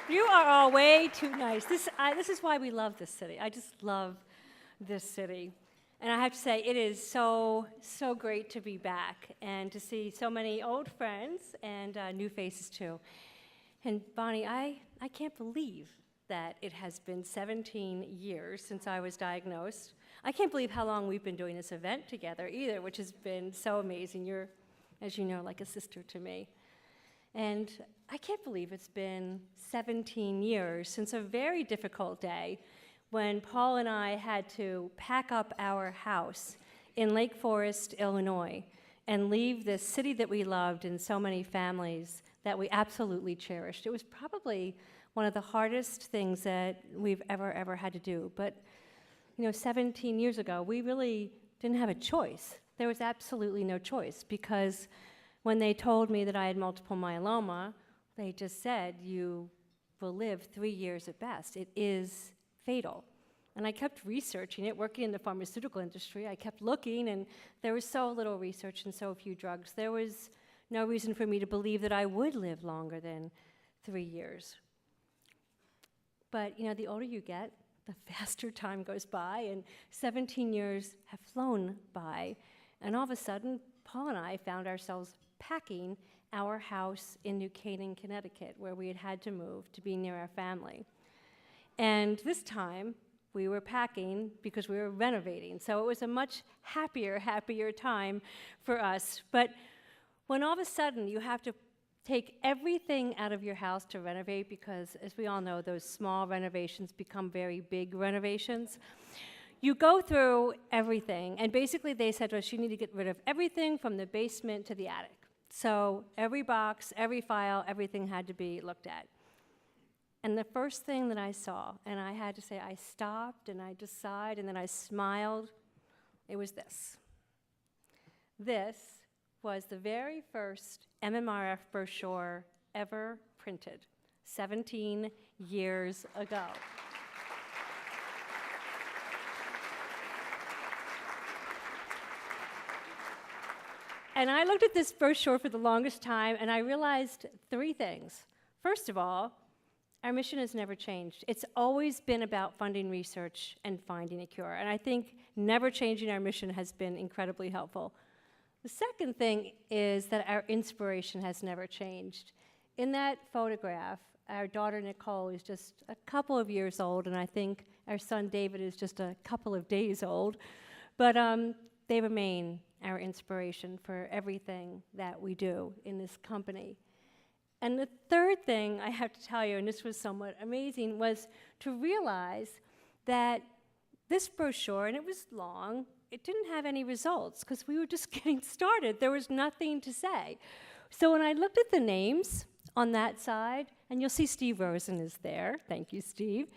You are all way too nice. This is why we love this city. I just love this city. And I have to say, it is so great to be back and to see so many old friends and new faces too. And Bonnie, I can't believe that it has been 17 years since I was diagnosed. I can't believe how long we've been doing this event together either, which has been so amazing. You're, as you know, like a sister to me. And I can't believe it's been 17 years since a very difficult day when Paul and I had to pack up our house in Lake Forest, Illinois, and leave this city that we loved and so many families that we absolutely cherished. It was probably one of the hardest things that we've ever had to do. But, 17 years ago, we really didn't have a choice. There was absolutely no choice, because when they told me that I had multiple myeloma, they just said, you will live 3 years at best. It is fatal. And I kept researching it, working in the pharmaceutical industry. I kept looking, and there was so little research and so few drugs. There was no reason for me to believe that I would live longer than 3 years. But, the older you get, the faster time goes by, and 17 years have flown by. And all of a sudden, Paul and I found ourselves packing our house in New Canaan, Connecticut, where we had to move to be near our family. And this time, we were packing because we were renovating. So it was a much happier time for us. But when all of a sudden you have to take everything out of your house to renovate, because as we all know, those small renovations become very big renovations, you go through everything. And basically they said to us, you need to get rid of everything from the basement to the attic. So every box, every file, everything had to be looked at. And the first thing that I saw, and I had to say, I stopped and I just sighed and then I smiled, it was this. This was the very first MMRF brochure ever printed, 17 years ago. And I looked at this brochure for the longest time, and I realized three things. First of all, our mission has never changed. It's always been about funding research and finding a cure. And I think never changing our mission has been incredibly helpful. The second thing is that our inspiration has never changed. In that photograph, our daughter Nicole is just a couple of years old, and I think our son David is just a couple of days old. But they remain our inspiration for everything that we do in this company. And the third thing I have to tell you, and this was somewhat amazing, was to realize that this brochure, and it was long, it didn't have any results because we were just getting started. There was nothing to say. So when I looked at the names on that side, and you'll see Steve Rosen is there. Thank you, Steve.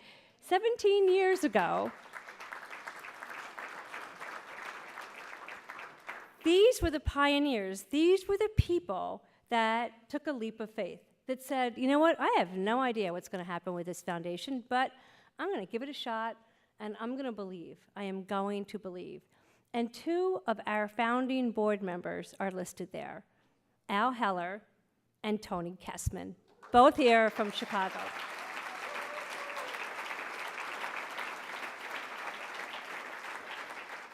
17 years ago, these were the pioneers. These were the people that took a leap of faith, that said, you know what, I have no idea what's going to happen with this foundation, but I'm going to give it a shot, and I'm going to believe. I am going to believe. And two of our founding board members are listed there, Al Heller and Tony Kessman, both here from Chicago.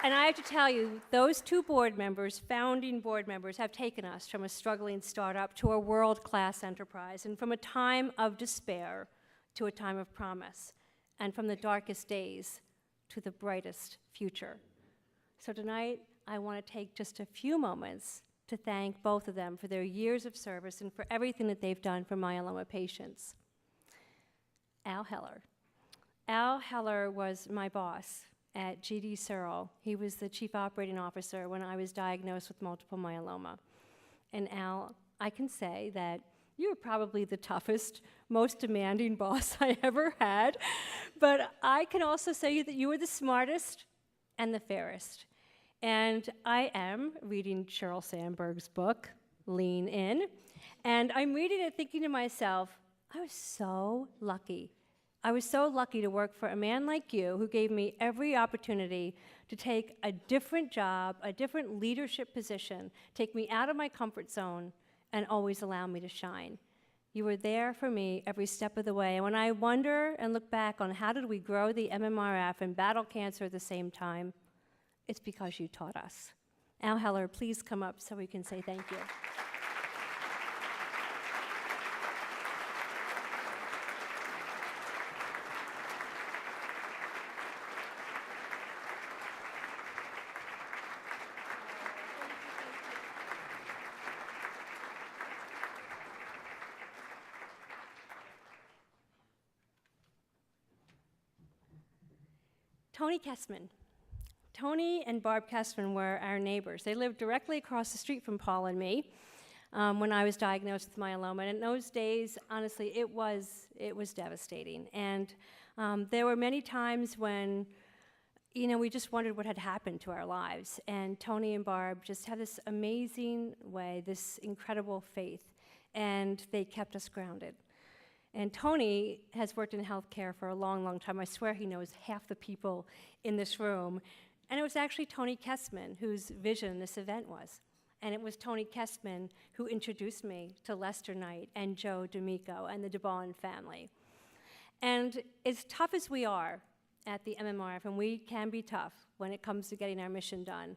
And I have to tell you, those two board members, founding board members, have taken us from a struggling startup to a world-class enterprise, and from a time of despair to a time of promise, and from the darkest days to the brightest future. So tonight, I want to take just a few moments to thank both of them for their years of service and for everything that they've done for myeloma patients. Al Heller. Al Heller was my boss at GD Searle. He was the chief operating officer when I was diagnosed with multiple myeloma. And Al, I can say that you were probably the toughest, most demanding boss I ever had, but I can also say that you were the smartest and the fairest. And I am reading Sheryl Sandberg's book, Lean In, and I'm reading it thinking to myself, I was so lucky. I was so lucky to work for a man like you who gave me every opportunity to take a different job, a different leadership position, take me out of my comfort zone, and always allow me to shine. You were there for me every step of the way. And when I wonder and look back on how did we grow the MMRF and battle cancer at the same time, it's because you taught us. Al Heller, please come up so we can say thank you. Tony Kessman. Tony and Barb Kessman were our neighbors. They lived directly across the street from Paul and me when I was diagnosed with myeloma. And in those days, honestly, it was devastating. And there were many times when, we just wondered what had happened to our lives. And Tony and Barb just had this amazing way, this incredible faith, and they kept us grounded. And Tony has worked in healthcare for a long, long time. I swear he knows half the people in this room. And it was actually Tony Kessman whose vision this event was. And it was Tony Kessman who introduced me to Lester Knight and Joe D'Amico and the DeBaun family. And as tough as we are at the MMRF, and we can be tough when it comes to getting our mission done,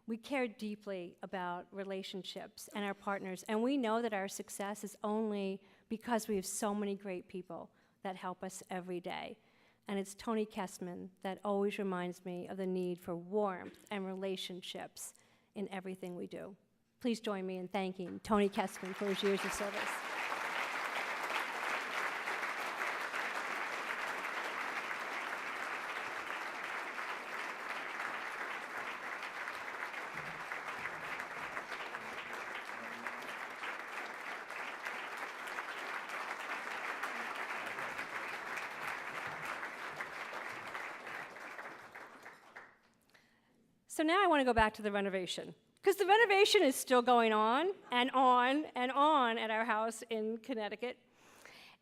we care deeply about relationships and our partners. And we know that our success is only because we have so many great people that help us every day. And it's Tony Kessman that always reminds me of the need for warmth and relationships in everything we do. Please join me in thanking Tony Kessman for his years of service. So now I want to go back to the renovation, because the renovation is still going on and on and on at our house in Connecticut,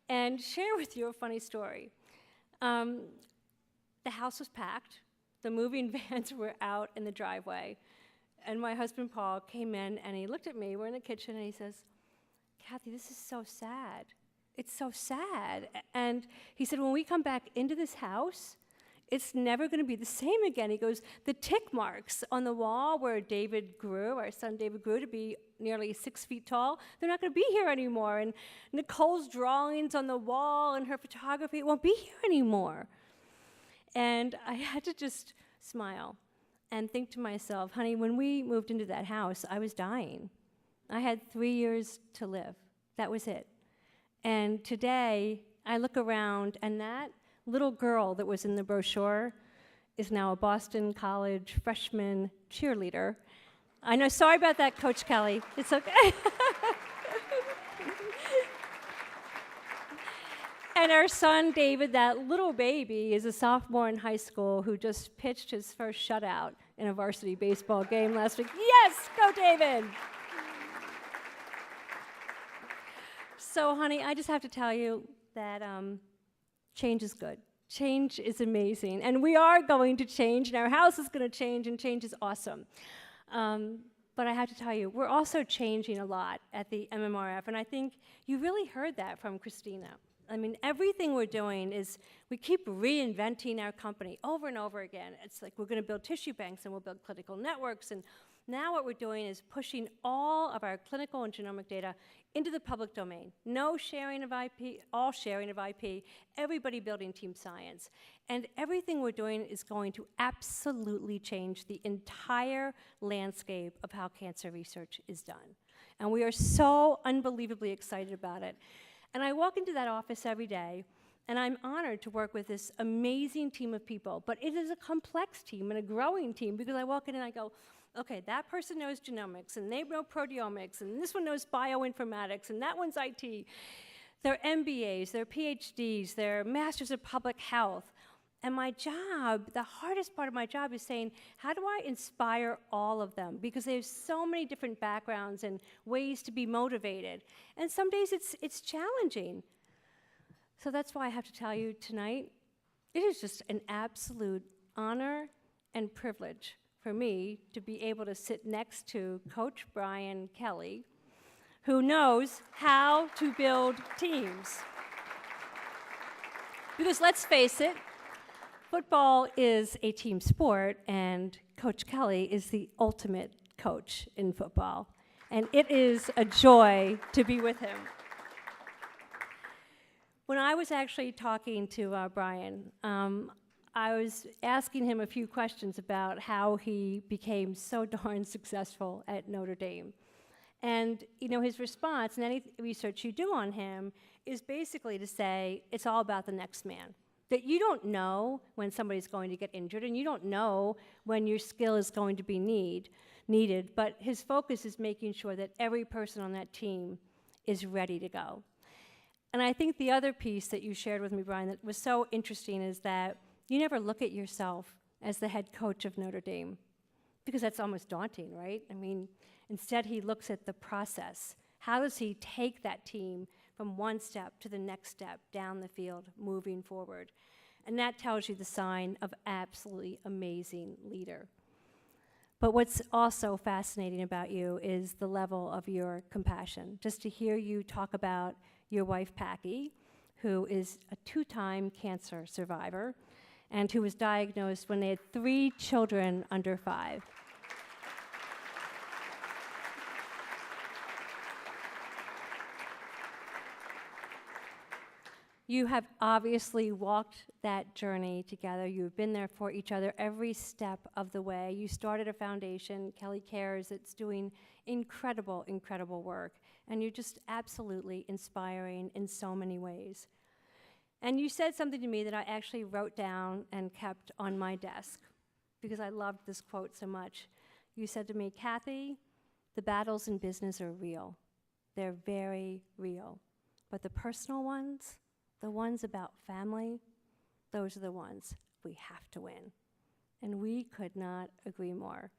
and share with you a funny story. The house was packed, the moving vans were out in the driveway, and my husband Paul came in and he looked at me, we're in the kitchen, and he says, "Kathy, this is so sad. It's so sad." And he said, "When we come back into this house, it's never going to be the same again." He goes, "The tick marks on the wall where David grew, our son David grew to be nearly 6 feet tall, they're not going to be here anymore. And Nicole's drawings on the wall and her photography, it won't be here anymore." And I had to just smile and think to myself, honey, when we moved into that house, I was dying. I had 3 years to live. That was it. And today, I look around, and that little girl that was in the brochure is now a Boston College freshman cheerleader. I know, sorry about that, Coach Kelly. It's okay. And our son, David, that little baby, is a sophomore in high school who just pitched his first shutout in a varsity baseball game last week. Yes, go David! So, honey, I just have to tell you that change is good. Change is amazing. And we are going to change, and our house is going to change, and change is awesome. But I have to tell you, we're also changing a lot at the MMRF, and I think you really heard that from Christina. I mean, everything we're doing is we keep reinventing our company over and over again. It's like we're going to build tissue banks, and we'll build clinical networks, and now what we're doing is pushing all of our clinical and genomic data into the public domain. No sharing of IP, all sharing of IP, everybody building team science. And everything we're doing is going to absolutely change the entire landscape of how cancer research is done. And we are so unbelievably excited about it. And I walk into that office every day, and I'm honored to work with this amazing team of people. But it is a complex team and a growing team, because I walk in and I go, okay, that person knows genomics, and they know proteomics, and this one knows bioinformatics, and that one's IT. They're MBAs, they're PhDs, they're Masters of Public Health. And my job, the hardest part of my job is saying, how do I inspire all of them? Because there's so many different backgrounds and ways to be motivated. And some days it's challenging. So that's why I have to tell you tonight, it is just an absolute honor and privilege for me to be able to sit next to Coach Brian Kelly, who knows how to build teams. Because let's face it, football is a team sport, and Coach Kelly is the ultimate coach in football. And it is a joy to be with him. When I was actually talking to Brian, I was asking him a few questions about how he became so darn successful at Notre Dame. And his response, and any research you do on him, is basically to say it's all about the next man. That you don't know when somebody's going to get injured, and you don't know when your skill is going to be needed, but his focus is making sure that every person on that team is ready to go. And I think the other piece that you shared with me, Brian, that was so interesting is that you never look at yourself as the head coach of Notre Dame, because that's almost daunting, right? I mean, instead he looks at the process. How does he take that team from one step to the next step down the field, moving forward? And that tells you the sign of absolutely amazing leader. But what's also fascinating about you is the level of your compassion. Just to hear you talk about your wife, Packy, who is a 2-time cancer survivor, and who was diagnosed when they had 3 children under 5. You have obviously walked that journey together. You've been there for each other every step of the way. You started a foundation, Kelly Cares, that's doing incredible, incredible work. And you're just absolutely inspiring in so many ways. And you said something to me that I actually wrote down and kept on my desk, because I loved this quote so much. You said to me, Kathy, the battles in business are real. They're very real. But the personal ones, the ones about family, those are the ones we have to win. And we could not agree more.